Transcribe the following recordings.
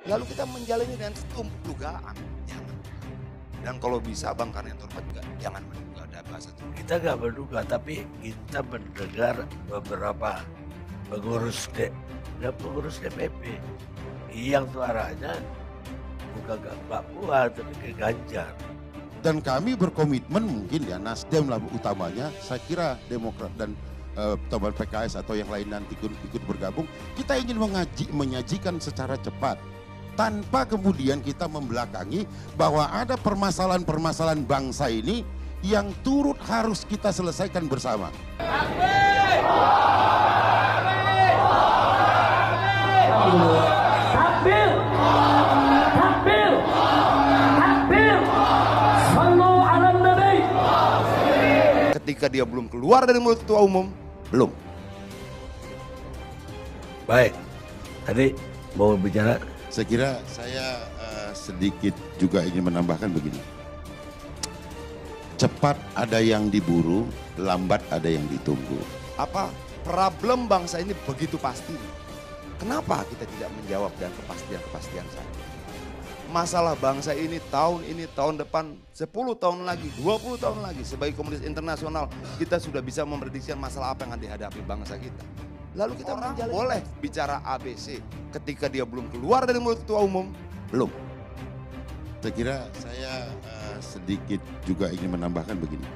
Lalu kita menjalani dengan setumpuk dugaan. Jangan. Dan kalau bisa Bang Karni yang terhormat juga jangan menduga, ada bahasa itu. Kita nggak menduga, tapi kita mendengar beberapa pengurus DPP yang suaranya bukan ke Mbak Puan tapi ke Ganjar. Dan kami berkomitmen mungkin ya Nasdem lah utamanya, saya kira Demokrat dan teman PKS atau yang lain nanti ikut bergabung, kita ingin menyajikan secara cepat tanpa kemudian kita membelakangi bahwa ada permasalahan-permasalahan bangsa ini yang turut harus kita selesaikan bersama. Ketika dia belum keluar dari mulut ketua umum, belum. Baik, tadi mau bicara. Saya kira saya sedikit juga ingin menambahkan begini. Cepat ada yang diburu, lambat ada yang ditunggu. Apa problem bangsa ini begitu pasti? Kenapa kita tidak menjawab dengan kepastian saja? Masalah bangsa ini, tahun depan, 10 tahun lagi, 20 tahun lagi, sebagai komunitas internasional, kita sudah bisa memprediksikan masalah apa yang akan dihadapi bangsa kita. Lalu kita boleh bicara ABC, ketika dia belum keluar dari mulut ketua umum, belum. Saya kira saya sedikit juga ingin menambahkan begini.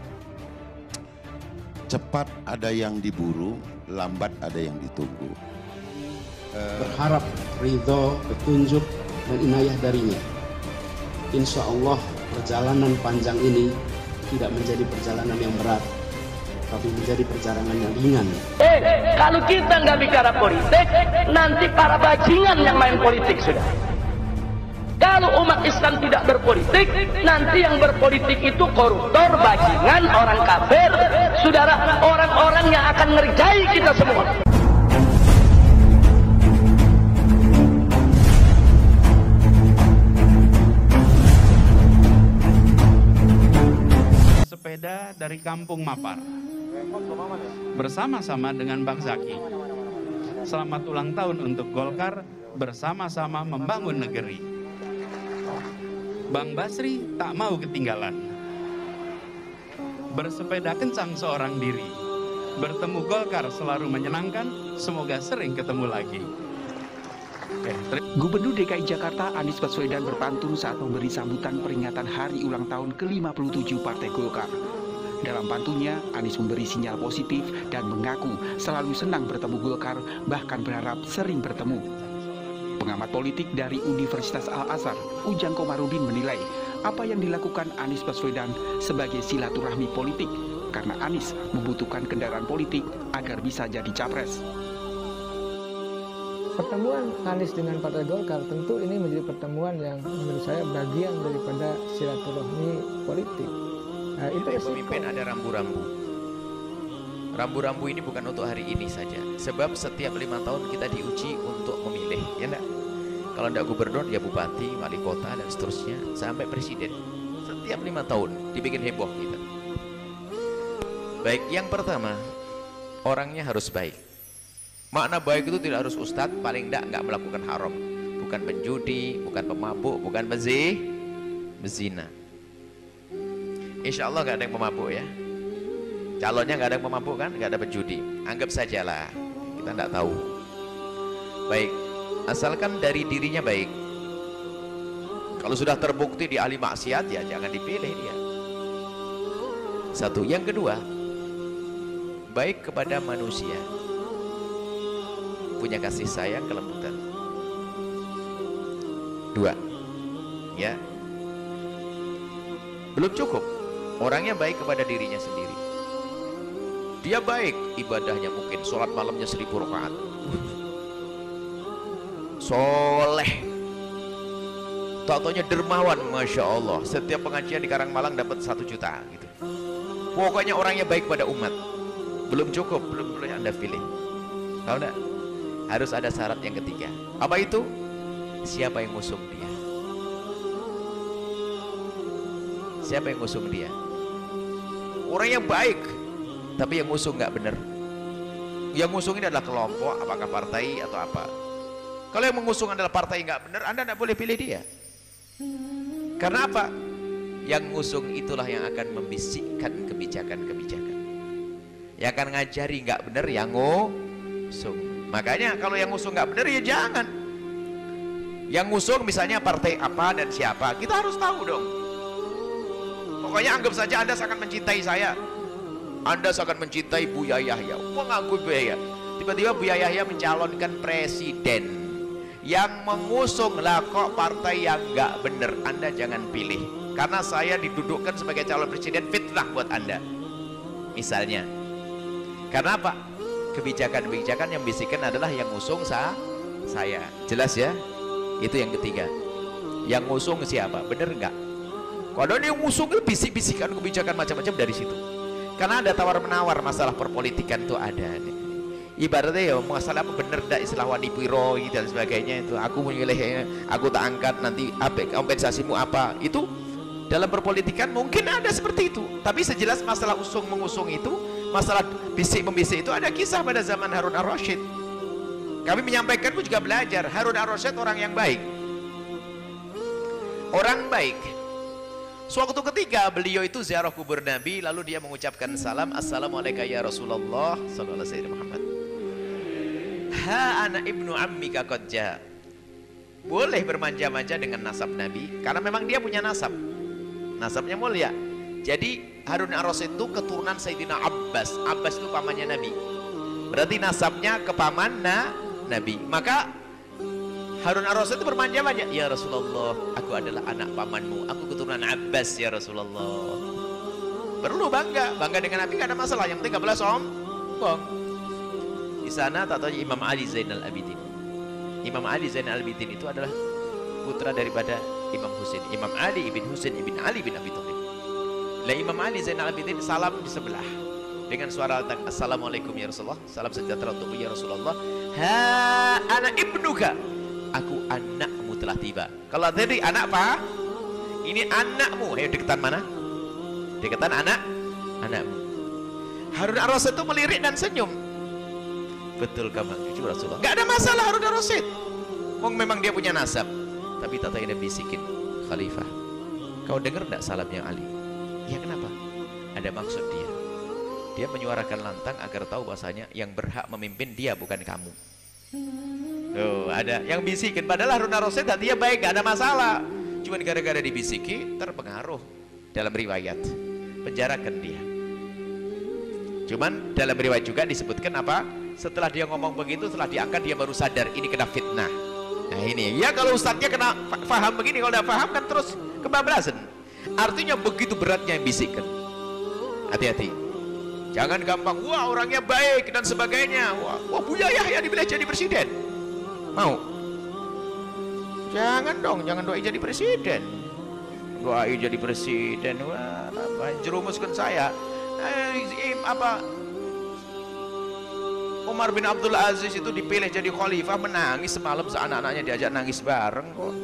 Cepat ada yang diburu, lambat ada yang ditunggu. Berharap ridho, petunjuk, dan inayah darinya. Insya Allah perjalanan panjang ini tidak menjadi perjalanan yang berat, tapi menjadi perjalanan yang ringan. Kalau kita nggak bicara politik, nanti para bajingan yang main politik sudah. Kalau umat Islam tidak berpolitik, nanti yang berpolitik itu koruptor, bajingan, orang kafir, saudara, orang-orang yang akan ngerjai kita semua. Sepeda dari Kampung Mapar bersama-sama dengan Bang Zaki. Selamat ulang tahun untuk Golkar, bersama-sama membangun negeri. Bang Basri tak mau ketinggalan. Bersepeda kencang seorang diri. Bertemu Golkar selalu menyenangkan, semoga sering ketemu lagi. Gubernur DKI Jakarta Anies Baswedan berpantun saat memberi sambutan peringatan hari ulang tahun ke-57 Partai Golkar. Dalam pantunnya, Anies memberi sinyal positif dan mengaku selalu senang bertemu Golkar, bahkan berharap sering bertemu. Pengamat politik dari Universitas Al-Azhar, Ujang Komarudin menilai apa yang dilakukan Anies Baswedan sebagai silaturahmi politik karena Anies membutuhkan kendaraan politik agar bisa jadi capres. Pertemuan Anies dengan Partai Golkar tentu ini menjadi pertemuan yang menurut saya bagian daripada silaturahmi politik. Nah, itu pemimpin ada rambu-rambu. Rambu-rambu ini bukan untuk hari ini saja. Sebab setiap 5 tahun kita diuji untuk memilih, ya enggak? Kalau enggak gubernur, ya bupati, wali kota, dan seterusnya, sampai presiden. Setiap 5 tahun dibikin heboh kita. Baik, yang pertama, orangnya harus baik. Makna baik itu tidak harus ustadz, paling enggak melakukan haram. Bukan penjudi, bukan pemabuk, bukan mezina. Insya Allah nggak ada yang pemabuk ya. Calonnya nggak ada yang pemabuk kan, nggak ada penjudi. Anggap sajalah, kita nggak tahu. Baik, asalkan dari dirinya baik. Kalau sudah terbukti di ahli maksiat ya jangan dipilih dia. Satu, yang kedua, baik kepada manusia, punya kasih sayang, kelembutan. Dua, ya, belum cukup. Orangnya baik kepada dirinya sendiri. Dia baik, ibadahnya mungkin sholat malamnya 1000 rakaat. Soleh. Taunya dermawan, masya Allah. Setiap pengajian di Karangmalang dapat 1 juta gitu. Pokoknya orangnya baik pada umat. Belum cukup, belum boleh Anda pilih. Tahu enggak? Harus ada syarat yang ketiga. Apa itu? Siapa yang ngusung dia? Siapa yang ngusung dia? Orang yang baik, tapi yang ngusung nggak benar. Yang ngusung ini adalah kelompok, apakah partai atau apa? Kalau yang mengusung adalah partai nggak benar, Anda nggak boleh pilih dia. Karena apa? Yang ngusung itulah yang akan membisikkan kebijakan-kebijakan. Yang akan ngajari nggak benar yang ngusung. Makanya kalau yang ngusung nggak benar ya jangan. Yang ngusung misalnya partai apa dan siapa, kita harus tahu dong. Pokoknya anggap saja Anda sangat mencintai saya. Anda sangat mencintai Buya Yahya. Mengaku Buya Yahya. Tiba-tiba Buya Yahya mencalonkan presiden. Yang mengusung lah kok partai yang nggak benar, Anda jangan pilih. Karena saya didudukkan sebagai calon presiden, fitnah buat Anda. Misalnya. Karena apa? Kebijakan-kebijakan yang bisikan adalah yang ngusung saya. Jelas ya? Itu yang ketiga. Yang ngusung siapa? Bener nggak? Kalau dia ngusung itu bisik-bisikan kebijakan macam-macam dari situ. Karena ada tawar-menawar masalah perpolitikan tuh ada. Ibaratnya ya masalah apa bener ndak istilah wanipiro dan sebagainya itu. Aku memilih, aku tak angkat nanti apa kompensasimu apa. Itu dalam perpolitikan mungkin ada seperti itu. Tapi sejelas masalah usung mengusung itu, masalah bisik-membisik itu ada kisah pada zaman Harun ar-Rasyid. Kami menyampaikan pun juga belajar. Harun ar-Rasyid orang yang baik. Orang baik. Suatu ketika beliau itu ziarah kubur Nabi, lalu dia mengucapkan salam, Assalamualaikum ya Rasulullah sallallahu alaihi Muhammad. Ha ana ibnu ammika qad jaa. Boleh bermanja-manja dengan nasab Nabi karena memang dia punya nasab. Nasabnya mulia. Jadi Harun ar-Rasyid itu keturunan Sayyidina Abbas. Abbas itu pamannya Nabi. Berarti nasabnya ke paman Nabi. Maka Harun ar-Rasyid itu bermanja-manja, ya Rasulullah, aku adalah anak pamanmu, aku keturunan Abbas ya Rasulullah. Perlu bangga dengan Nabi, gak ada masalah. Yang penting gak boleh sombong. Di sana tak tahu Imam Ali Zainal Abidin. Imam Ali Zainal Abidin itu adalah putra daripada Imam Husain. Imam Ali ibn Husain ibn Ali bin Abi Thalib. Lah Imam Ali Zainal Abidin salam di sebelah dengan suara Assalamualaikum ya Rasulullah, salam sejahtera untukmu ya Rasulullah. Ha ana ibnuka, aku anakmu telah tiba. Kalau tadi anak apa? Ini anakmu. Ayo deketan mana? Deketan anakmu. Harun ar-Rasyid itu melirik dan senyum. Betul kamu cucu Rasulullah. Gak ada masalah Harun ar-Rasyid. Memang dia punya nasab. Tapi tak tahu dia bisikin, Khalifah, kau dengar tidak salamnya Ali? Ya kenapa? Ada maksud dia. Dia menyuarakan lantang agar tahu bahasanya yang berhak memimpin dia bukan kamu. Oh, ada yang bisikin. Padahal Harun ar-Rasyid hatinya baik, gak ada masalah. Cuman gara-gara dibisiki terpengaruh. Dalam riwayat penjarakan dia. Cuman dalam riwayat juga disebutkan apa? Setelah dia ngomong begitu, setelah diangkat dia baru sadar ini kena fitnah. Nah ini ya, kalau ustadznya kena paham begini, kalau udah paham kan terus kebablasan. Artinya begitu beratnya yang bisikan. Hati-hati. Jangan gampang, wah orangnya baik dan sebagainya. Wah Buya Yahya dipilih jadi presiden. Mau? Jangan dong, jangan doain jadi presiden. Doain jadi presiden, wah apa jerumuskan saya. Umar bin Abdul Aziz itu dipilih jadi khalifah, menangis semalam seanak-anaknya diajak nangis bareng kok.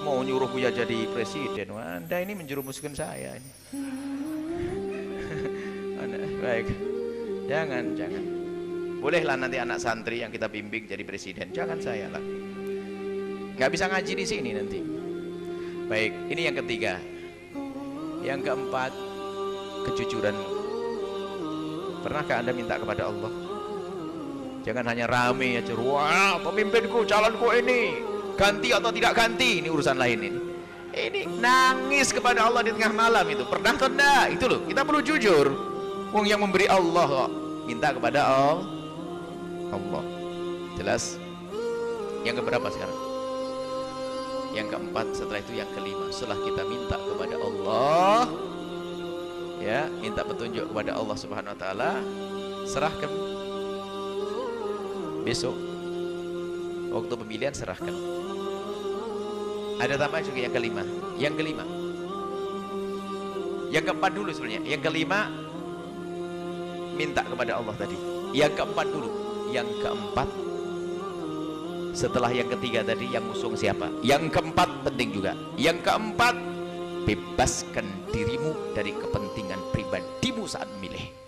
Mau nyuruh Buya jadi presiden. Wah, Anda ini menjerumuskan saya ini. Baik. Jangan. Bolehlah nanti anak santri yang kita bimbing jadi presiden, jangan saya lah. Nggak bisa ngaji di sini nanti. Baik, ini yang ketiga. Yang keempat, kejujuranmu. Pernahkah Anda minta kepada Allah? Jangan hanya rame aja, wah pemimpinku, calonku ini ganti atau tidak ganti, ini urusan lain ini. Ini nangis kepada Allah di tengah malam itu, pernah atau enggak? Itu loh, kita perlu jujur. Wong yang memberi Allah kok, minta kepada Allah. Jelas? Yang keberapa sekarang? Yang keempat, setelah itu yang kelima. Setelah kita minta kepada Allah, ya, minta petunjuk kepada Allah Subhanahu wa taala, serahkan. Besok waktu pemilihan serahkan. Ada tambah juga yang kelima. Yang keempat dulu sebenarnya. Yang kelima minta kepada Allah tadi. Yang keempat dulu. Yang keempat setelah yang ketiga tadi yang usung siapa? Yang keempat penting juga. Yang keempat, bebaskan dirimu dari kepentingan pribadimu saat memilih.